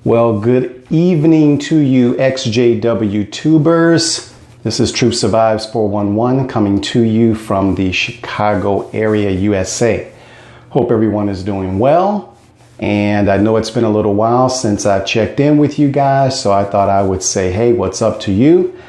Well, good evening to you XJW tubers. This is Truth Survives 411 coming to you from the Chicago area, USA. Hope everyone is doing well. And I know it's been a little while since I checked in with you guys, so I thought I would say, hey, what's up to you?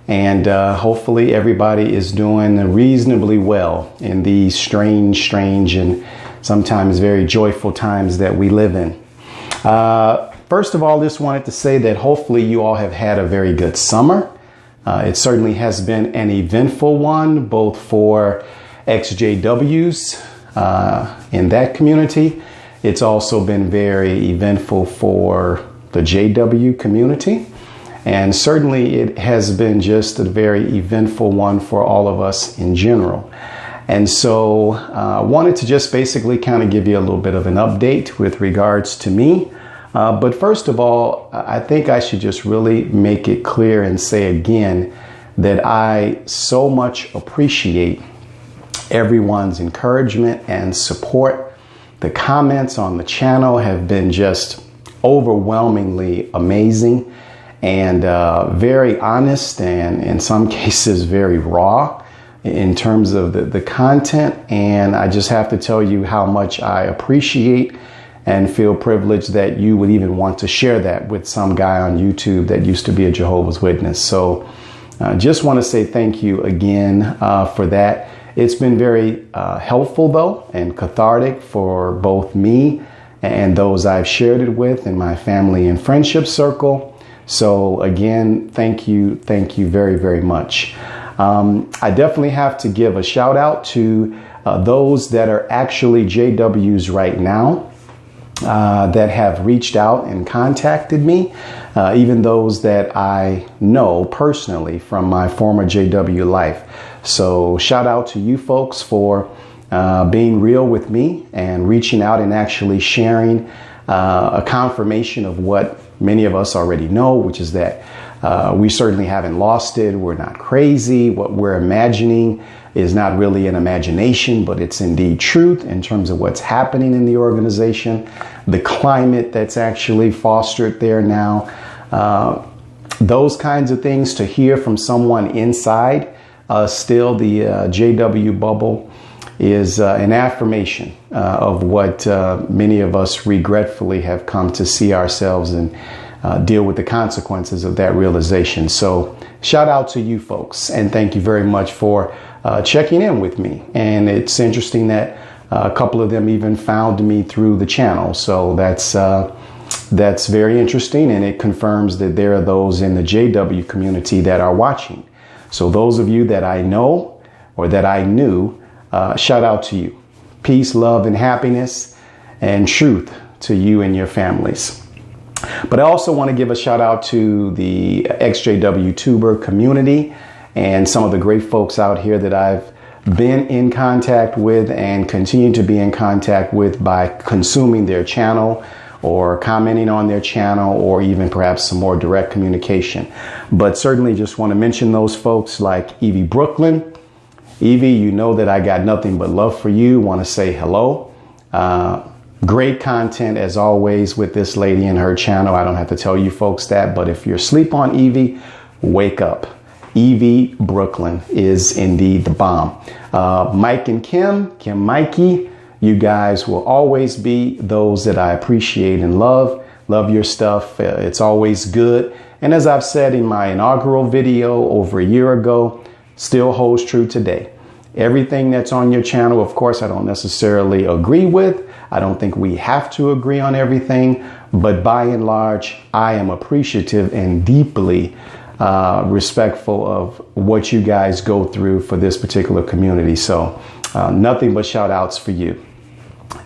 And hopefully everybody is doing reasonably well in these strange and sometimes very joyful times that we live in. First of all, just wanted to say that hopefully you all have had a very good summer. It certainly has been an eventful one, both for XJWs in that community. It's also been very eventful for the JW community. And certainly it has been just a very eventful one for all of us in general. And so I wanted to just basically kind of give you a little bit of an update with regards to me. But first of all, I think I should just really make it clear and say again that I so much appreciate everyone's encouragement and support. The comments on the channel have been just overwhelmingly amazing and very honest and in some cases very raw in terms of the content. And I just have to tell you how much I appreciate and feel privileged that you would even want to share that with some guy on YouTube that used to be a Jehovah's Witness. So just want to say thank you again for that. It's been very helpful though and cathartic for both me and those I've shared it with in my family and friendship circle. So again, thank you very, very much. I definitely have to give a shout out to those that are actually JWs right now. That have reached out and contacted me, even those that I know personally from my former JW life. So shout out to you folks for being real with me and reaching out and actually sharing a confirmation of what many of us already know, which is that we certainly haven't lost it. We're not crazy. What we're imagining is not really an imagination, but it's indeed truth in terms of what's happening in the organization, the climate that's actually fostered there now, those kinds of things to hear from someone inside still the JW bubble is an affirmation of what many of us regretfully have come to see ourselves and deal with the consequences of that realization. So shout out to you folks and thank you very much for checking in with me. And it's interesting that a couple of them even found me through the channel. So that's very interesting, and it confirms that there are those in the JW community that are watching. So those of you that I know or that I knew, shout out to you. Peace, love, and happiness and truth to you and your families. But I also want to give a shout out to the XJW tuber community and some of the great folks out here that I've been in contact with and continue to be in contact with by consuming their channel or commenting on their channel or even perhaps some more direct communication. But certainly just want to mention those folks like Evie Brooklyn. Evie, you know that I got nothing but love for you. Want to say hello. Great content as always with this lady and her channel. I don't have to tell you folks that, but if you're asleep on Evie, wake up. Evie Brooklyn is indeed the bomb. Mike and Kim Mikey, you guys will always be those that I appreciate and love. Love your stuff. It's always good. And as I've said in my inaugural video over a year ago, still holds true today. Everything that's on your channel, of course, I don't necessarily agree with. I don't think we have to agree on everything, but by and large, I am appreciative and deeply respectful of what you guys go through for this particular community. So nothing but shout outs for you.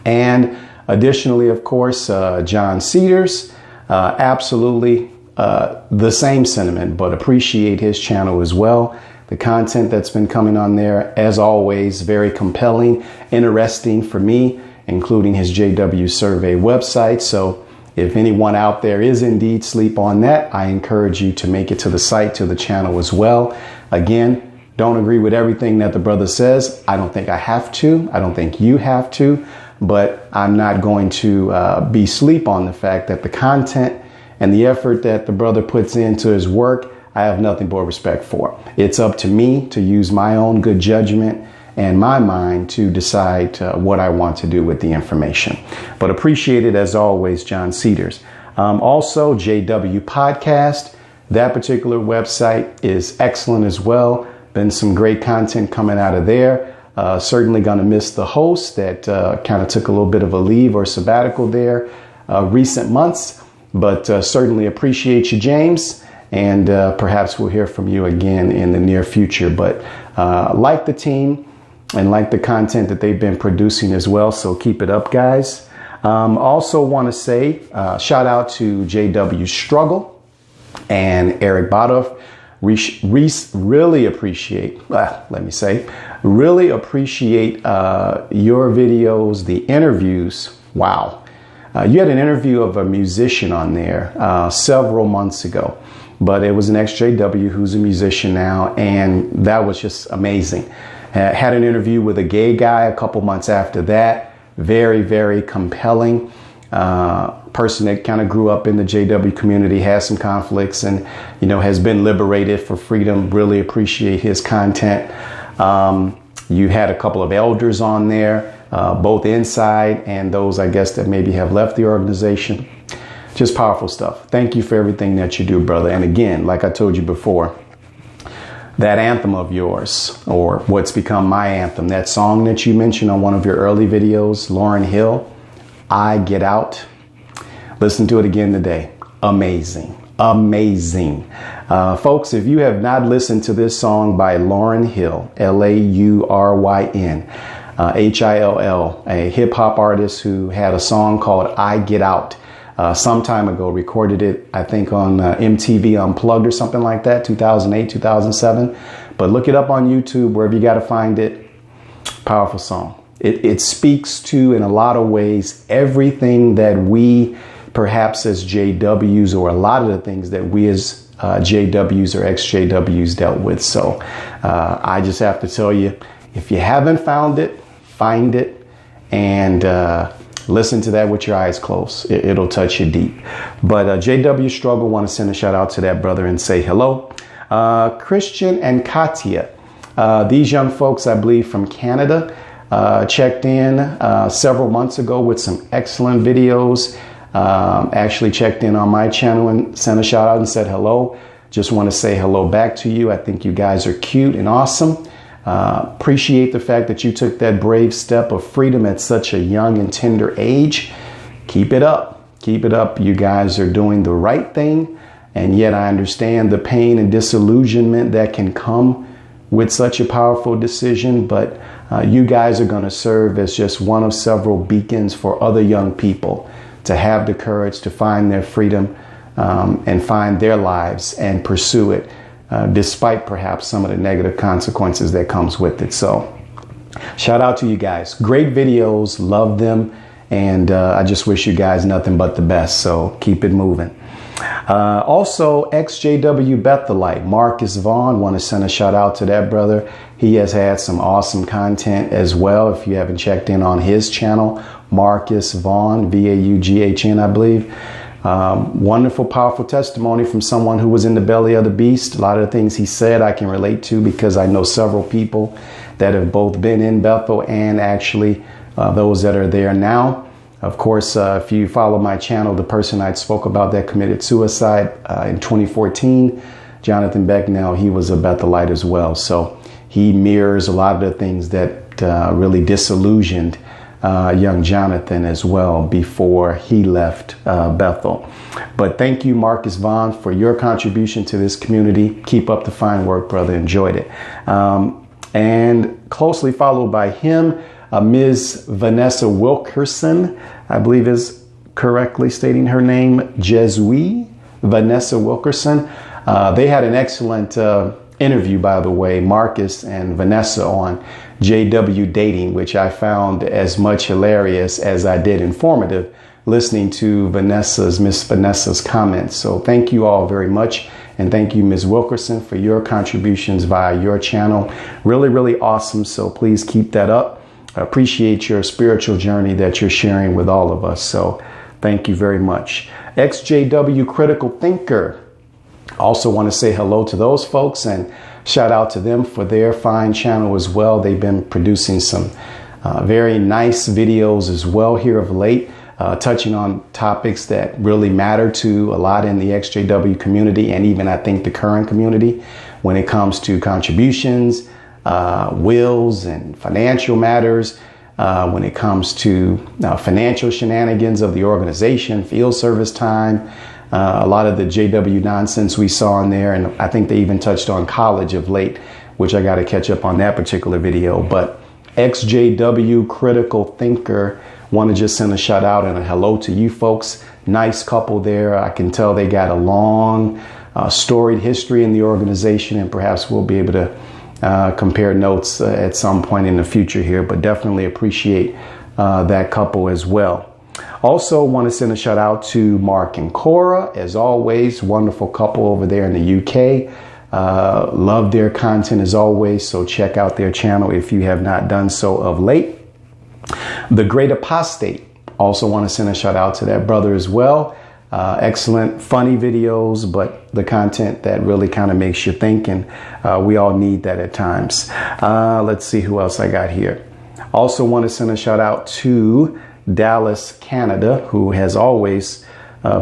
And additionally, of course, John Cedars, absolutely the same sentiment, but appreciate his channel as well. The content that's been coming on there, as always, very compelling, interesting for me, including his JW survey website. So if anyone out there is indeed sleep on that, I encourage you to make it to the site, to the channel as well. Again, don't agree with everything that the brother says. I don't think I have to. I don't think you have to. But I'm not going to be sleep on the fact that the content and the effort that the brother puts into his work, I have nothing but respect for. It's up to me to use my own good judgment and my mind to decide what I want to do with the information. But appreciate it as always, John Cedars. Also, JW Podcast, that particular website is excellent as well. Been some great content coming out of there. Certainly going to miss the host that kind of took a little bit of a leave or sabbatical there recent months, but certainly appreciate you, James. And perhaps we'll hear from you again in the near future. But like the team and like the content that they've been producing as well. So keep it up, guys. Also want to say shout out to JW Struggle and Eric Badoff. Reese, really appreciate, really appreciate your videos, the interviews. Wow. You had an interview of a musician on there several months ago. But it was an XJW who's a musician now, and that was just amazing. Had an interview with a gay guy a couple months after that. Very, very compelling. Person that kind of grew up in the JW community, has some conflicts, and has been liberated for freedom. Really appreciate his content. You had a couple of elders on there, both inside and those, I guess, that maybe have left the organization. Just powerful stuff. Thank you for everything that you do, brother. And again, like I told you before, that anthem of yours, or what's become my anthem, that song that you mentioned on one of your early videos, Lauryn Hill, I Get Out. Listen to it again today. Amazing. Amazing. Folks, if you have not listened to this song by Lauryn Hill, Lauryn, Hill, a hip hop artist who had a song called I Get Out. Some time ago, recorded it, I think, on MTV Unplugged or something like that, 2008, 2007. But look it up on YouTube, wherever you got to find it. Powerful song. It speaks to, in a lot of ways, everything that we, perhaps as JWs, or a lot of the things that we as JWs or ex-JWs dealt with. So I just have to tell you, if you haven't found it, find it, and listen to that with your eyes closed. It'll touch you deep. But JW Struggle, want to send a shout out to that brother and say hello. Christian and Katia, these young folks, I believe from Canada, checked in several months ago with some excellent videos. Actually checked in on my channel and sent a shout out and said hello. Just want to say hello back to you. I think you guys are cute and awesome. Appreciate the fact that you took that brave step of freedom at such a young and tender age. Keep it up. Keep it up. You guys are doing the right thing. And yet I understand the pain and disillusionment that can come with such a powerful decision. But you guys are going to serve as just one of several beacons for other young people to have the courage to find their freedom and find their lives and pursue it. Despite perhaps some of the negative consequences that comes with it. So shout out to you guys. Great videos. Love them. And I just wish you guys nothing but the best. So keep it moving. Also, ex-JW Bethelite, Marcus Vaughn. Want to send a shout out to that brother. He has had some awesome content as well. If you haven't checked in on his channel, Marcus Vaughn, Vaughn, I believe. Wonderful, powerful testimony from someone who was in the belly of the beast. A lot of the things he said I can relate to because I know several people that have both been in Bethel and actually those that are there now. Of course, if you follow my channel, the person I spoke about that committed suicide in 2014, Jonathan Becknell, he was a Bethelite as well. So he mirrors a lot of the things that really disillusioned young Jonathan as well before he left Bethel. But thank you, Marcus Vaughn, for your contribution to this community. Keep up the fine work, brother. Enjoyed it. And closely followed by him, Ms. Vanessa Wilkerson, I believe is correctly stating her name, Jesui, Vanessa Wilkerson. They had an excellent interview, by the way, Marcus and Vanessa, on JW dating, which I found as much hilarious as I did informative, listening to Miss Vanessa's comments. So thank you all very much. And thank you, Ms. Wilkerson, for your contributions via your channel. Really, really awesome. So please keep that up. I appreciate your spiritual journey that you're sharing with all of us. So Thank you very much. XJW Critical Thinker. Also want to say hello to those folks and shout out to them for their fine channel as well. They've been producing some very nice videos as well here of late, touching on topics that really matter to a lot in the XJW community, and even I think the current community when it comes to contributions, wills and financial matters, when it comes to financial shenanigans of the organization, field service time, a lot of the JW nonsense we saw in there. And I think they even touched on college of late, which I got to catch up on that particular video. But XJW Critical Thinker, want to just send a shout out and a hello to you folks. Nice couple there. I can tell they got a long, storied history in the organization, and perhaps we'll be able to compare notes at some point in the future here, but definitely appreciate that couple as well. Also want to send a shout out to Mark and Cora, as always, wonderful couple over there in the UK. Love their content as always, so check out their channel if you have not done so of late. The Great Apostate, also want to send a shout out to that brother as well. Excellent, funny videos, but the content that really kind of makes you think, and we all need that at times. Let's see who else I got here. Also want to send a shout out to Dallas, Canada, who has always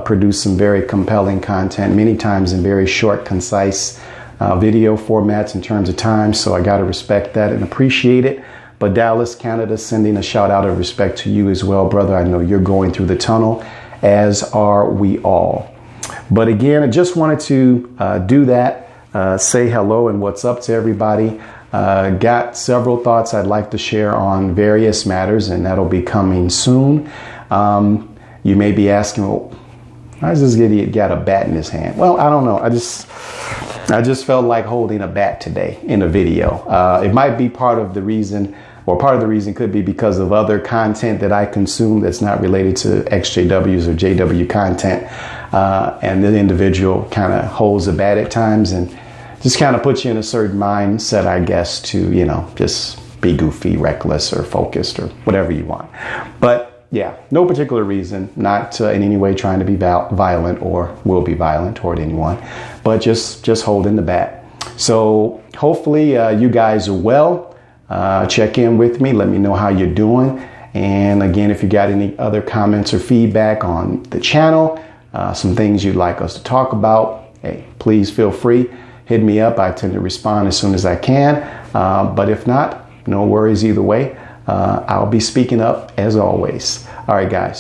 produced some very compelling content, many times in very short, concise video formats in terms of time. So I got to respect that and appreciate it. But Dallas, Canada, sending a shout out of respect to you as well, brother. I know you're going through the tunnel, as are we all. But again, I just wanted to do that, say hello and what's up to everybody. Got several thoughts I'd like to share on various matters, and that'll be coming soon. You may be asking, well, why does this idiot got a bat in his hand? Well, I don't know. I just felt like holding a bat today in a video. It might be part of the reason, or part of the reason could be because of other content that I consume that's not related to XJWs or JW content. And the individual kind of holds a bat at times and just kind of puts you in a certain mindset, I guess, to, you know, just be goofy, reckless, or focused, or whatever you want. But yeah, no particular reason, not in any way trying to be violent or will be violent toward anyone, but just holding the bat. So hopefully you guys are well. Check in with me. Let me know how you're doing. And again, if you got any other comments or feedback on the channel, some things you'd like us to talk about, hey, please feel free. Hit me up. I tend to respond as soon as I can. But if not, no worries either way. I'll be speaking up as always. All right, guys.